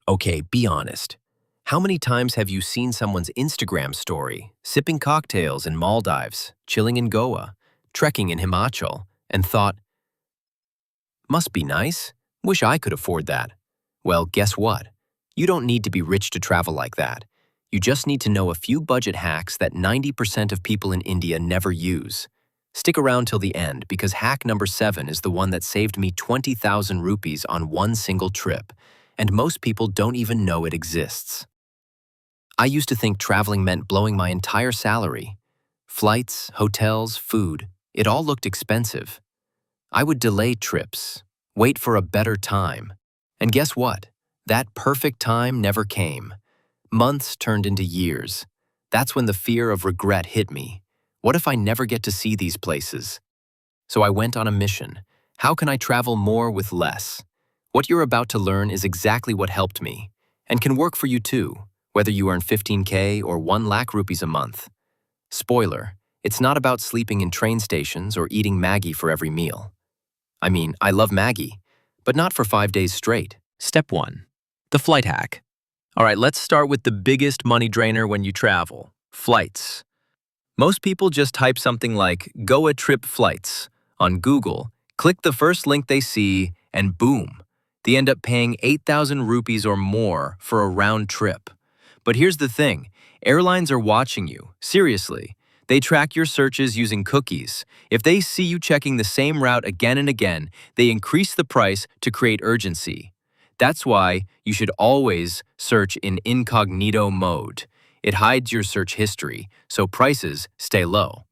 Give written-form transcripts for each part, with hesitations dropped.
Okay, be honest. How many times have you seen someone's Instagram story, sipping cocktails in Maldives, chilling in Goa, trekking in Himachal, and thought, must be nice? Wish I could afford that. Well, guess what? You don't need to be rich to travel like that. You just need to know a few budget hacks that 90% of people in India never use. Stick around till the end because hack number 7 is the one that saved me 20,000 rupees on one single trip, and most people don't even know it exists. I used to think traveling meant blowing my entire salary. Flights, hotels, food, it all looked expensive. I would delay trips, wait for a better time. And guess what? That perfect time never came. Months turned into years. That's when the fear of regret hit me. What if I never get to see these places? So I went on a mission. How can I travel more with less? What you're about to learn is exactly what helped me, and can work for you too, whether you earn 15K or 1 lakh rupees a month. Spoiler, it's not about sleeping in train stations or eating Maggie for every meal. I mean, I love Maggie, but not for 5 days straight. Step 1. The flight hack. All right, let's start with the biggest money drainer when you travel, flights. Most people just type something like Goa trip flights on Google, click the first link they see, and boom, they end up paying 8,000 rupees or more for a round trip. But here's the thing, airlines are watching you, seriously. They track your searches using cookies. If they see you checking the same route again and again, they increase the price to create urgency. That's why you should always search in incognito mode. It hides your search history, so prices stay low.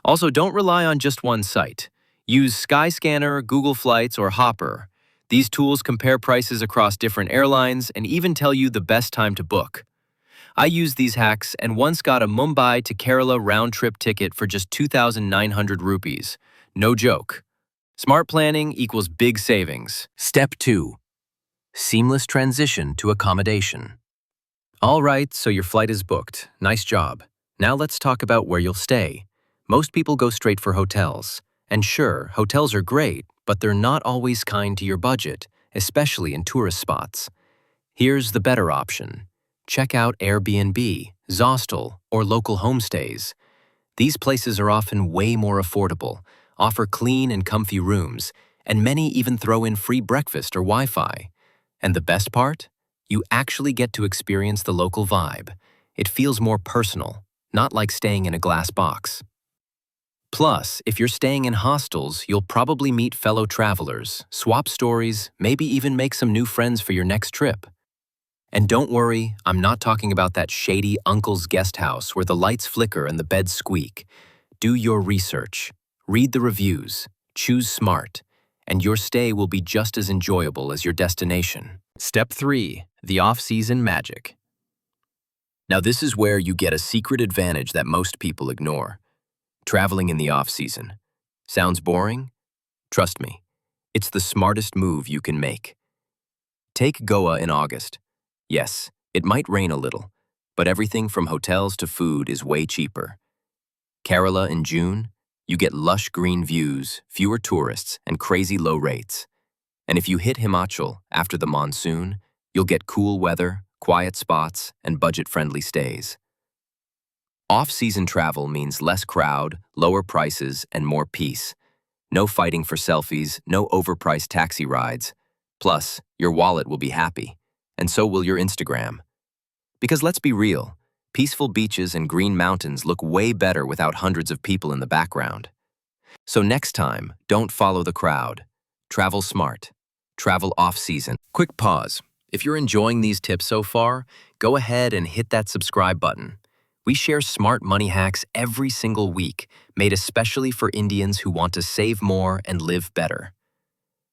Also, don't rely on just one site. Use Skyscanner, Google Flights, or Hopper. These tools compare prices across different airlines and even tell you the best time to book. I used these hacks and once got a Mumbai to Kerala round-trip ticket for just 2,900 rupees. No joke. Smart planning equals big savings. Step 2. Seamless transition to accommodation. All right, so your flight is booked. Nice job. Now let's talk about where you'll stay. Most people go straight for hotels. And sure, hotels are great, but they're not always kind to your budget, especially in tourist spots. Here's the better option. Check out Airbnb, Zostel, or local homestays. These places are often way more affordable, offer clean and comfy rooms, and many even throw in free breakfast or Wi-Fi. And the best part? You actually get to experience the local vibe. It feels more personal, not like staying in a glass box. Plus, if you're staying in hostels, you'll probably meet fellow travelers, swap stories, maybe even make some new friends for your next trip. And don't worry, I'm not talking about that shady uncle's guest house where the lights flicker and the beds squeak. Do your research, read the reviews, choose smart, and your stay will be just as enjoyable as your destination. Step 3. The off-season magic. Now this is where you get a secret advantage that most people ignore. Traveling in the off-season. Sounds boring? Trust me, it's the smartest move you can make. Take Goa in August. Yes, it might rain a little, but everything from hotels to food is way cheaper. Kerala in June, you get lush green views, fewer tourists, and crazy low rates. And if you hit Himachal after the monsoon, you'll get cool weather, quiet spots, and budget-friendly stays. Off-season travel means less crowd, lower prices, and more peace. No fighting for selfies, no overpriced taxi rides. Plus, your wallet will be happy, and so will your Instagram. Because let's be real, peaceful beaches and green mountains look way better without hundreds of people in the background. So next time, don't follow the crowd. Travel smart. Travel off-season. Quick pause. If you're enjoying these tips so far, go ahead and hit that subscribe button. We share smart money hacks every single week, made especially for Indians who want to save more and live better.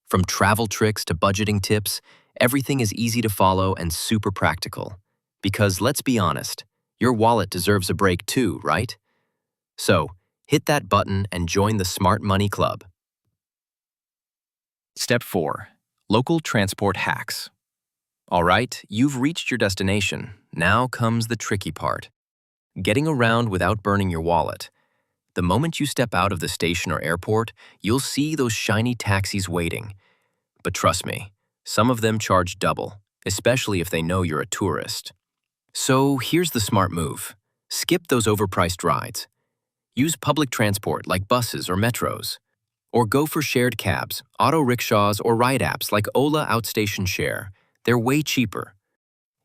From travel tricks to budgeting tips, everything is easy to follow and super practical. Because let's be honest, your wallet deserves a break too, right? So, hit that button and join the Smart Money Club. Step 4. Local transport hacks. All right, you've reached your destination. Now comes the tricky part. Getting around without burning your wallet. The moment you step out of the station or airport, you'll see those shiny taxis waiting. But trust me, some of them charge double, especially if they know you're a tourist. So here's the smart move. Skip those overpriced rides. Use public transport like buses or metros. Or go for shared cabs, auto rickshaws, or ride apps like Ola Outstation Share. They're way cheaper.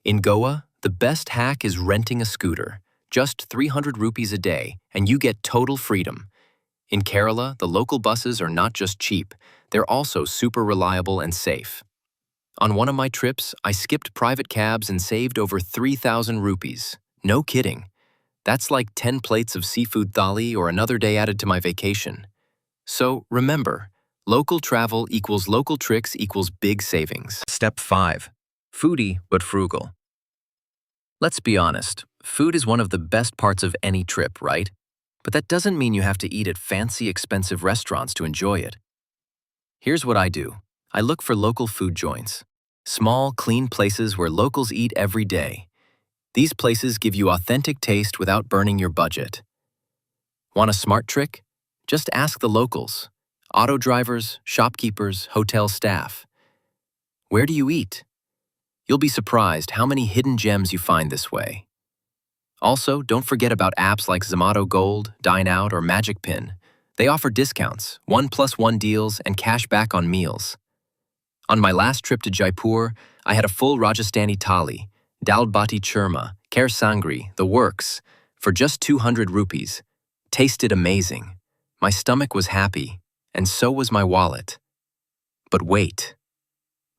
In Goa, the best hack is renting a scooter. Just 300 rupees a day, and you get total freedom. In Kerala, the local buses are not just cheap, they're also super reliable and safe. On one of my trips, I skipped private cabs and saved over 3,000 rupees. No kidding. That's like 10 plates of seafood thali or another day added to my vacation. So remember, local travel equals local tricks equals big savings. Step 5. Foodie but frugal. Let's be honest, food is one of the best parts of any trip, right? But that doesn't mean you have to eat at fancy, expensive restaurants to enjoy it. Here's what I do. I look for local food joints. Small, clean places where locals eat every day. These places give you authentic taste without burning your budget. Want a smart trick? Just ask the locals. Auto drivers, shopkeepers, hotel staff. Where do you eat? You'll be surprised how many hidden gems you find this way. Also, don't forget about apps like Zomato Gold, Dine Out, or Magic Pin. They offer discounts, 1+1 deals, and cash back on meals. On my last trip to Jaipur, I had a full Rajasthani thali, dal bati churma, kher sangri, the works, for just 200 rupees. Tasted amazing. My stomach was happy, and so was my wallet. But wait.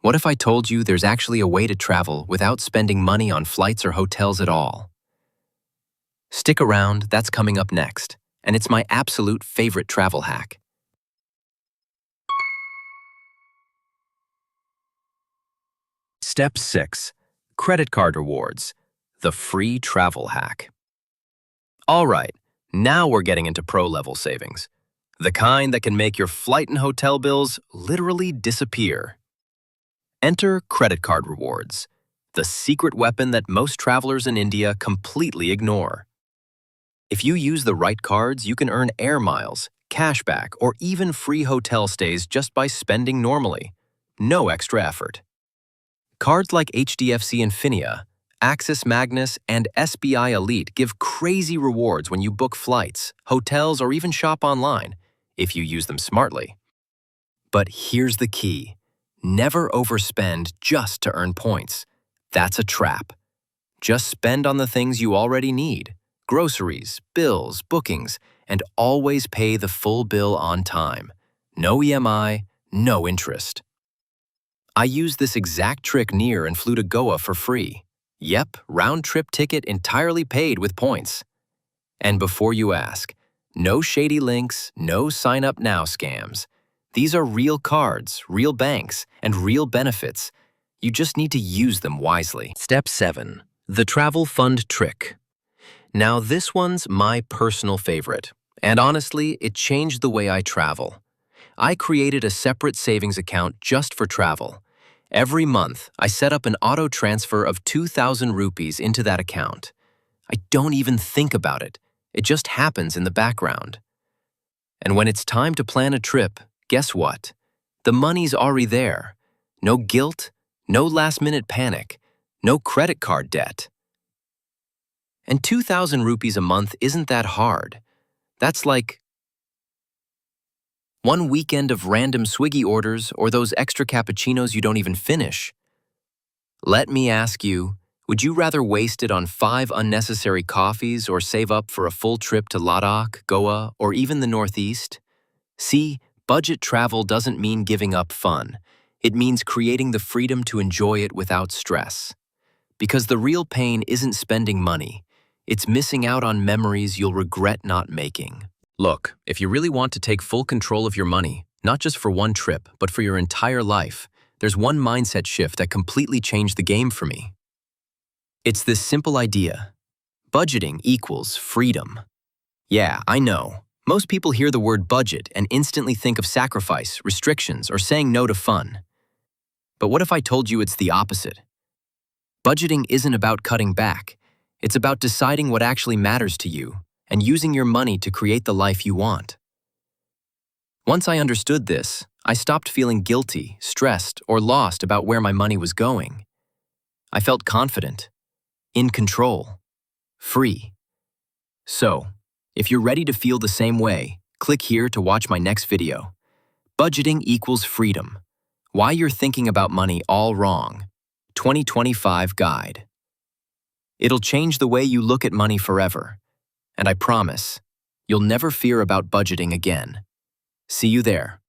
What if I told you there's actually a way to travel without spending money on flights or hotels at all? Stick around, that's coming up next, and it's my absolute favorite travel hack. Step 6. Credit card rewards. The free travel hack. All right, now we're getting into pro-level savings. The kind that can make your flight and hotel bills literally disappear. Enter credit card rewards, the secret weapon that most travelers in India completely ignore. If you use the right cards, you can earn air miles, cashback, or even free hotel stays just by spending normally. No extra effort. Cards like HDFC Infinia, Axis Magnus, and SBI Elite give crazy rewards when you book flights, hotels, or even shop online, if you use them smartly. But here's the key. Never overspend just to earn points. That's a trap. Just spend on the things you already need. Groceries, bills, bookings, and always pay the full bill on time. No EMI, no interest. I used this exact trick near and flew to Goa for free. Yep, round-trip ticket entirely paid with points. And before you ask, no shady links, no sign-up-now scams. These are real cards, real banks, and real benefits. You just need to use them wisely. Step 7. The travel fund trick. Now this one's my personal favorite, and honestly, it changed the way I travel. I created a separate savings account just for travel. Every month, I set up an auto transfer of 2,000 rupees into that account. I don't even think about it. It just happens in the background. And when it's time to plan a trip, guess what? The money's already there. No guilt, no last-minute panic, no credit card debt. And 2,000 rupees a month isn't that hard. That's like one weekend of random Swiggy orders or those extra cappuccinos you don't even finish. Let me ask you, would you rather waste it on 5 unnecessary coffees or save up for a full trip to Ladakh, Goa, or even the Northeast? See, budget travel doesn't mean giving up fun. It means creating the freedom to enjoy it without stress. Because the real pain isn't spending money. It's missing out on memories you'll regret not making. Look, if you really want to take full control of your money, not just for one trip, but for your entire life, there's one mindset shift that completely changed the game for me. It's this simple idea. Budgeting equals freedom. Yeah, I know. Most people hear the word budget and instantly think of sacrifice, restrictions, or saying no to fun. But what if I told you it's the opposite? Budgeting isn't about cutting back. It's about deciding what actually matters to you and using your money to create the life you want. Once I understood this, I stopped feeling guilty, stressed, or lost about where my money was going. I felt confident, in control, free. So, if you're ready to feel the same way, click here to watch my next video. Budgeting equals freedom. Why you're thinking about money all wrong. 2025 Guide. It'll change the way you look at money forever. And I promise, you'll never fear about budgeting again. See you there.